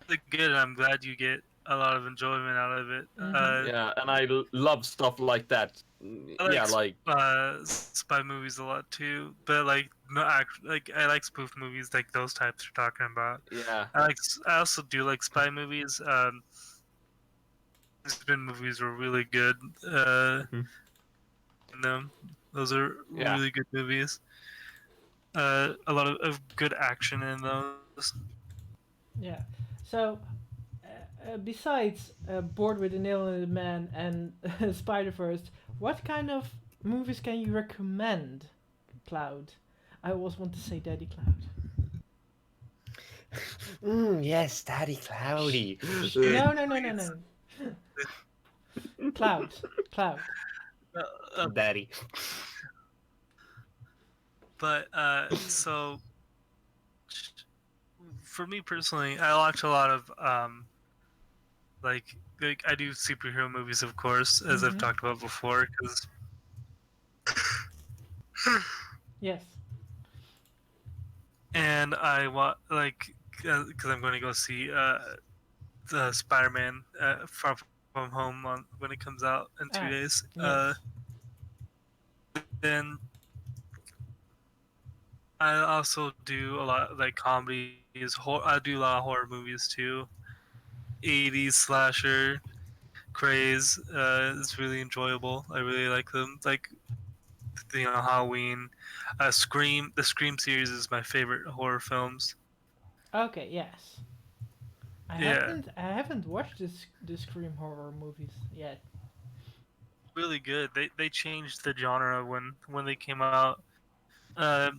Really good. I'm glad you get a lot of enjoyment out of it. Mm-hmm. Yeah, and I love stuff like that. I Yeah, like like spy movies a lot too, but like no act like I like spoof movies like those types you're talking about. yeah. I also do like spy movies. Spin movies were really good. Hmm. In them, those are Yeah. really good movies. A lot of good action in those. Yeah. So, besides Bored with the Nail in the Man and Spider Verse, what kind of movies can you recommend, Cloud? I always want to say Daddy Cloud. Yes, Daddy Cloudy. No, no, no, no, Please. no. Cloud. Cloud. Uh, uh, Daddy. but so for me personally, I watch a lot of like I do superhero movies, of course, as I've Mm-hmm. talked about before, because Yes. and I want like because I'm going to go see the Spider-Man Far From Home on when it comes out in two Ah, days. yes. Then I also do a lot of, like comedies. I do a lot of horror movies too. 80s slasher craze is really enjoyable. I really like them. Like Halloween, Scream. The Scream series is my favorite horror films. Okay, yes. Yeah, I haven't watched the Scream horror movies yet. really good. They changed the genre when they came out, uh,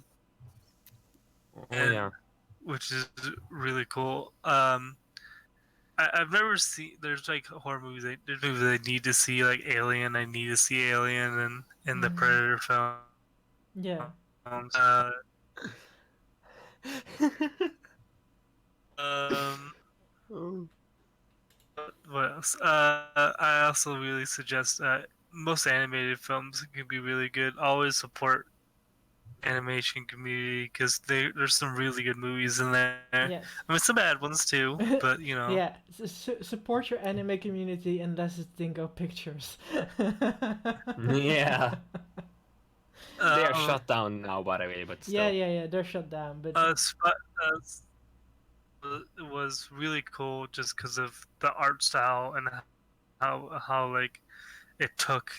Oh and yeah. which is really cool. I've never seen. There's like horror movies. There's movies I need to see, like Alien. I need to see Alien and in the Mm-hmm. Predator films. Yeah. Um, Oh. what else? I also really suggest most animated films can be really good. Always support animation community because there's some really good movies in there. I Yes. mean, some bad ones too, but you know. Yeah. Support your anime community unless it's Dingo Pictures. Yeah. They are Um, shut down now, by the way, but Yeah, still. yeah, yeah. They're shut down, but it was really cool just because of the art style and how like it took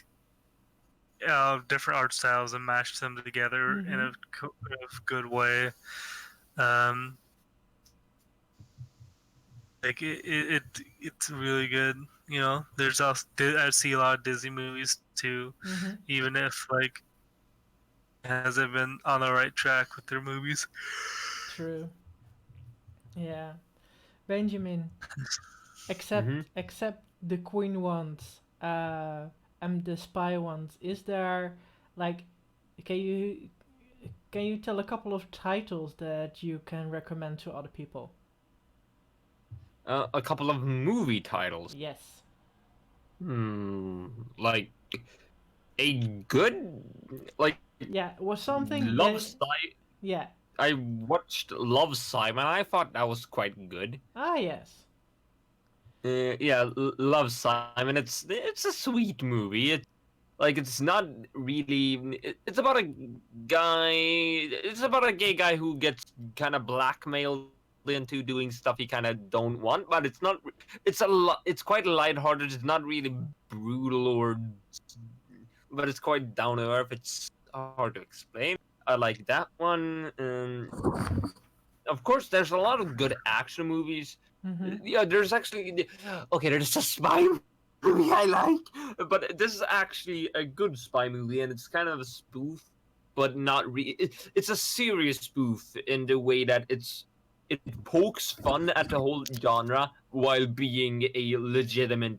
different art styles and mashed them together in mm-hmm. a good way. Um, like it's really good. You know, there's also I see a lot of Disney movies too, Mm-hmm. even if like it hasn't been on the right track with their movies. True. Yeah. Benjamin, Hmm. except the Queen ones, and the spy ones, is there like can you can you tell a couple of titles that you can recommend to other people? A couple of movie titles. Yes. Like a good, like Yeah, was something Love that Simon. yeah. I watched Love Simon. I thought that was quite good. Ah, yes. Yeah, Love Simon. It's a sweet movie. It's not really. It's about a guy. It's about a gay guy who gets kind of blackmailed into doing stuff he kind of don't want. But it's not. It's a lot. It's quite lighthearted. It's not really brutal but it's quite down to earth. It's hard to explain. I like that one. Of course, there's a lot of good action movies. Mm-hmm. Yeah, there's actually okay. There's a spy movie I like, but this is actually a good spy movie, and it's kind of a spoof. but not it's a serious spoof in the way that it pokes fun at the whole genre while being a legitimate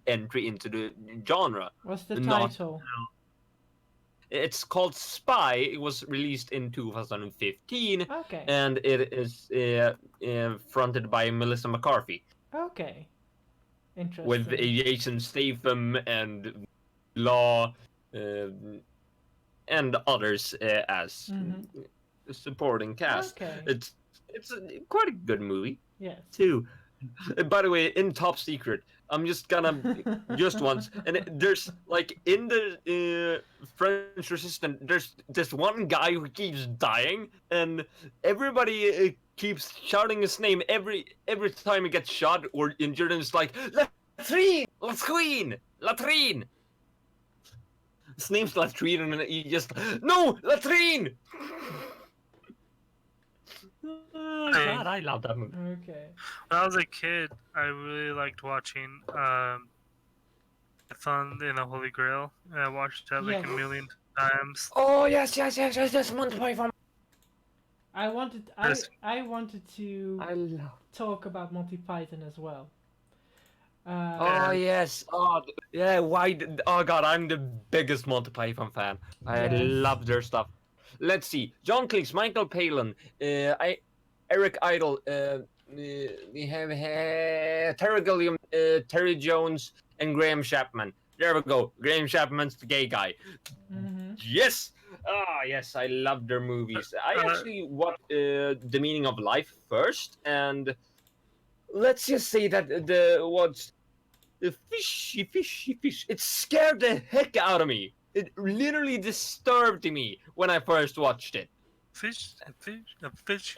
entry into the genre. What's the Not title? It's called Spy. It was released in 2015, Okay. and it is fronted by Melissa McCarthy Okay. with Interesting. Jason Statham and Law and others as Mhm. supporting cast. Okay. It's quite a good movie Yes. too. By the way, in Top Secret, I'm just gonna just once, and there's like in the French Resistance, there's this one guy who keeps dying, and everybody keeps shouting his name every time he gets shot or injured, and it's like Latrine, Latrine, Latrine. His name's Latrine, and he just no Latrine. Oh, God, I love that movie. Okay. When I was a kid, I really liked watching Python in the Holy Grail. And I watched that like Yes. a million times. Oh yes, Monty Python. I wanted Yes. I wanted to I love. talk about Monty Python as well. Oh yes. Oh yeah. Why? Oh God, I'm the biggest Monty Python fan. I Yes. love their stuff. Let's see. John Cleese, Michael Palin, Eric Idle, we have Terry Gilliam, Terry Jones, and Graham Chapman. There we go. Graham Chapman's the gay guy. Mhm. Yes. Ah, yes. I love their movies. I actually watched The Meaning of Life first, and let's just say that the fishy. It scared the heck out of me. It literally disturbed me when I first watched it. Fish, a fish, a fish.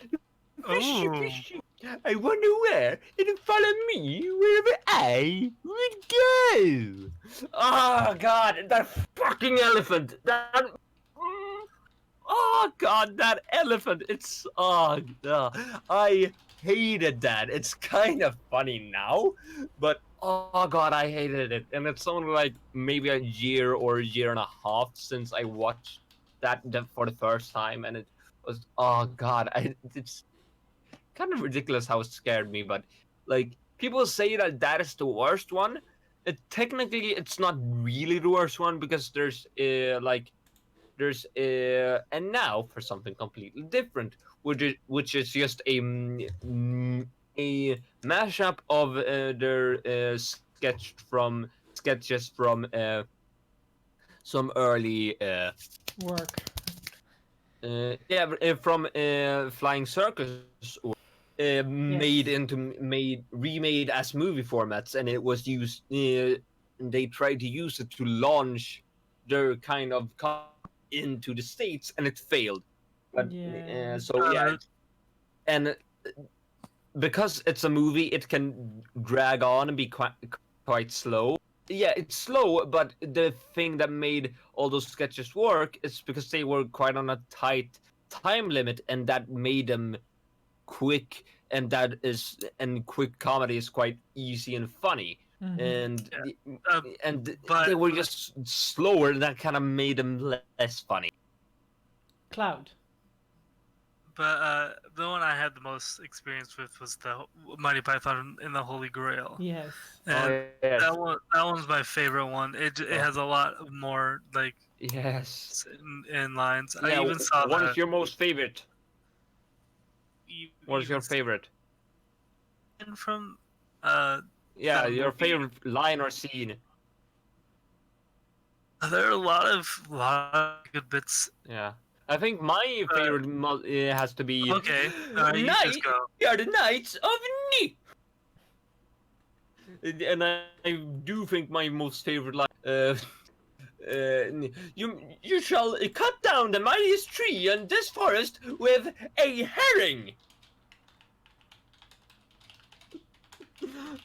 Fishy, Oh, fishy. I wonder where it'll follow me wherever I would go. Oh God, that fucking elephant. Oh God, that elephant. It's I hated that. It's kind of funny now, but oh God, I hated it. And it's only like maybe a year or a year and a half since I watched that for the first time, and it was oh God, it's kind of ridiculous how it scared me. But like people say that that is the worst one. Technically, it's not really the worst one because there's and now for something completely different, which is just a mashup of their sketches from some early Work. from Flying Circus or made Yes. into made remade as movie formats, and it was used. They tried to use it to launch their kind of into the states, and it failed. But Yeah. so yeah, uh, and because it's a movie, it can drag on and be quite slow. Yeah, it's slow, but the thing that made all those sketches work is because they were quite on a tight time limit, and that made them quick, and quick comedy is quite easy and funny. Mhm. And uh, and they but were just slower, and that kind of made them less funny. Cloud. the one I had the most experience with was the Mighty Python in the Holy Grail, Yes. and Oh yes, that one's my favorite one. It has a lot more like yes. in lines. Yeah, I even saw what is that. your most favorite? What is Even your favorite? from uh Yeah, that your movie. favorite line or scene. There are a lot of good bits. Yeah, I think my favorite has to be Okay, you just Night. go. We are the Knights of Ni. And I do think my most favorite line. You shall cut down the mightiest tree in this forest with a herring.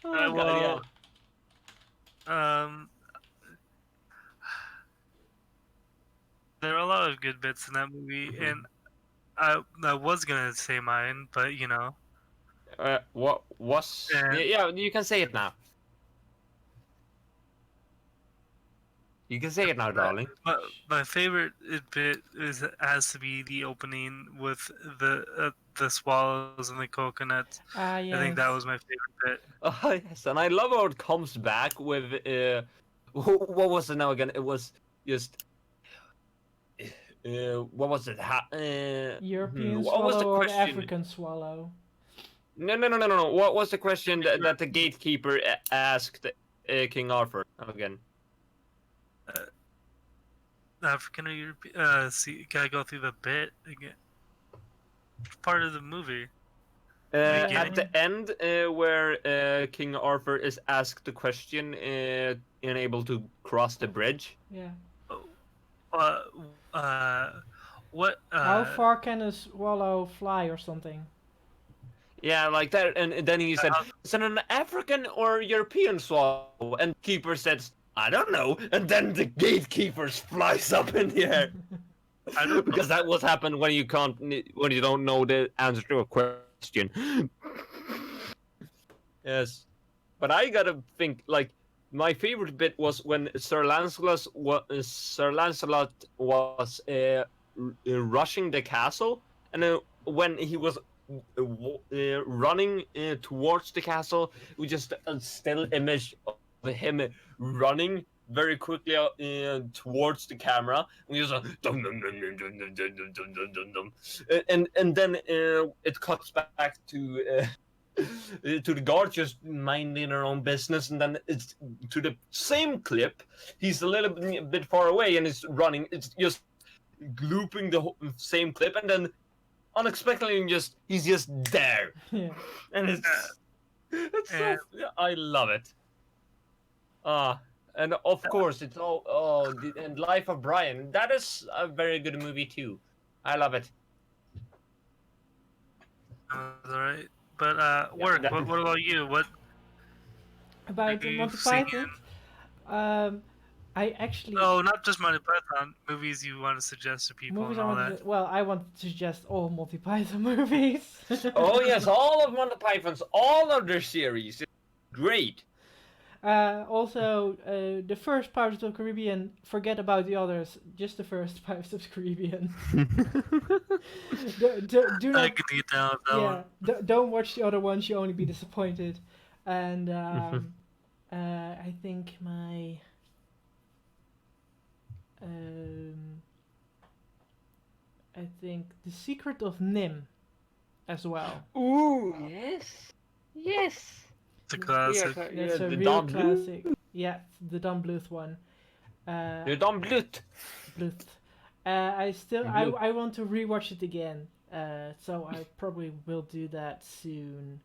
Oh God, yeah. Well, there are a lot of good bits in that movie, Mhm. and I was gonna say mine, but you know, What was? and Yeah, you can say it now. You can say it now, darling. My favorite bit has to be the opening with the swallows and the coconuts. Ah, I think that yes. was my favorite bit. Oh yes, and I love how it comes back with what was it now again? It was just what was it? European What was the swallow or the question? African swallow? No. What was the question that the gatekeeper asked King Arthur again? African or European? See, gotta go through the bit again. Part of the movie. At the end, where King Arthur is asked the question, and able to cross the bridge. Yeah. Uh, uh, what? How far can a swallow fly or something? Yeah, like that, and then he said, "Is it an African or European swallow?" And keeper says, "I don't know." And then the gatekeeper flies up in the air. I don't know. Because that was happened when you don't know the answer to a question. Yes, but I gotta think like my favorite bit was when Sir Lancelot was rushing the castle, and when he was running towards the castle, we just a still image of him running very quickly towards the camera. We just dum, dum, dum, dum, dum, dum, dum, dum, dum, dum, dum. And then it cuts back to the guard just minding their own business, and then it's to the same clip. He's a little bit far away and it's running. It's just looping the same clip, and then unexpectedly he's just there, Yeah. and it's so I love it. And of course it's all and Life of Brian. That is a very good movie too. I love it. Alright. But work. that- What about you? What About you've Monty seen? Python, I actually Oh, not just Monty Python. Movies you want to suggest to people movies and I all wanted that. to, well, I want to suggest all Monty Python movies. Oh yes, all of Monty Python's, all of their series, great. Also, the first Pirates of the Caribbean. Forget about the others. Just the first Pirates of the Caribbean. Do I not. can get down with that Yeah. one. Don't watch the other ones. You only be disappointed. And I think my. I think The Secret of Nim, as well. Ooh, yes. It's a classic. That's a the real Don Bluth. classic. Yeah, the Don Bluth one. The Don Bluth. Bluth. I still Bluth. I want to rewatch it again. So I probably will do that soon.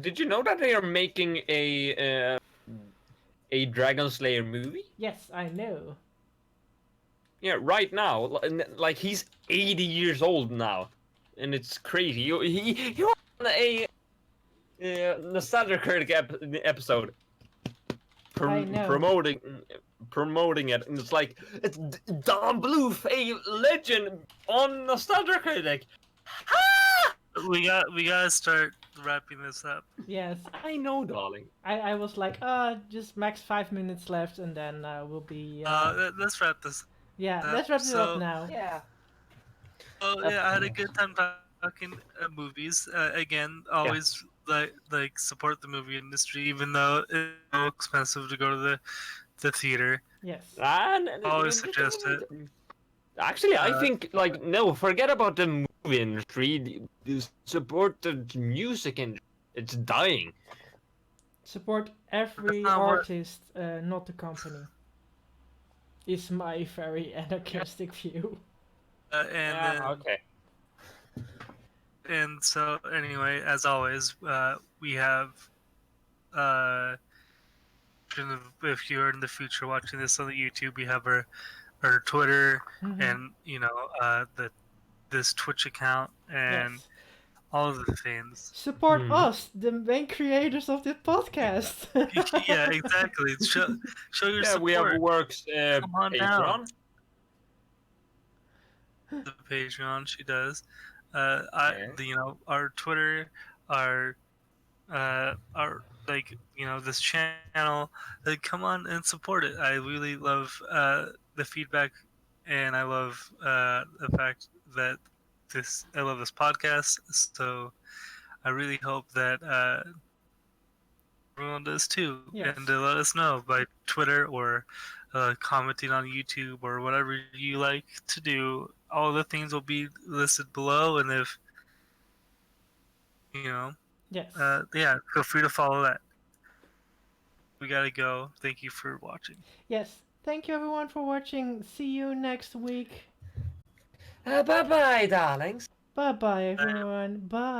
Did you know that they are making a Dragon Slayer movie? Yes, I know. Yeah, right now. Like he's 80 years old now, and it's crazy. He was on a Nostalgia Critic episode I know. promoting it, and it's like it's Don Bluth, a legend on Nostalgia Critic. We gotta start wrapping this up. Yes, I know, darling. I was like, just max 5 minutes left, and then we'll be. Let's wrap this. Yeah, let's wrap it up so- now. Yeah. Oh yeah, I had a good time talking movies. Again, always like support the movie industry, even though it's so expensive to go to the theater. Yes. Always suggest it. Actually, I think like no, forget about the movie industry. Support the music industry. It's dying. Support every not what- artist, not the company. Is my very anarchistic view. Okay. And so anyway, as always, we have if you're in the future watching this on the YouTube, we have our Twitter Mhm. and this Twitch account and Yes. all of the things. Support us, the main creators of this podcast. Yeah, exactly. Show your Yeah, support. we have works Come on down. Patreon. The Patreon, she does. Yeah. Our Twitter, our like this channel, come on and support it. I really love the feedback, and I love the fact that I love this podcast. So I really hope that everyone does too, Yes. and let us know by Twitter or commenting on YouTube or whatever you like to do. All the things will be listed below, and if Yes. yeah, feel free to follow that. We gotta go. Thank you for watching. Yes. Thank you everyone for watching. See you next week. Bye bye, darlings. Bye bye everyone. Bye.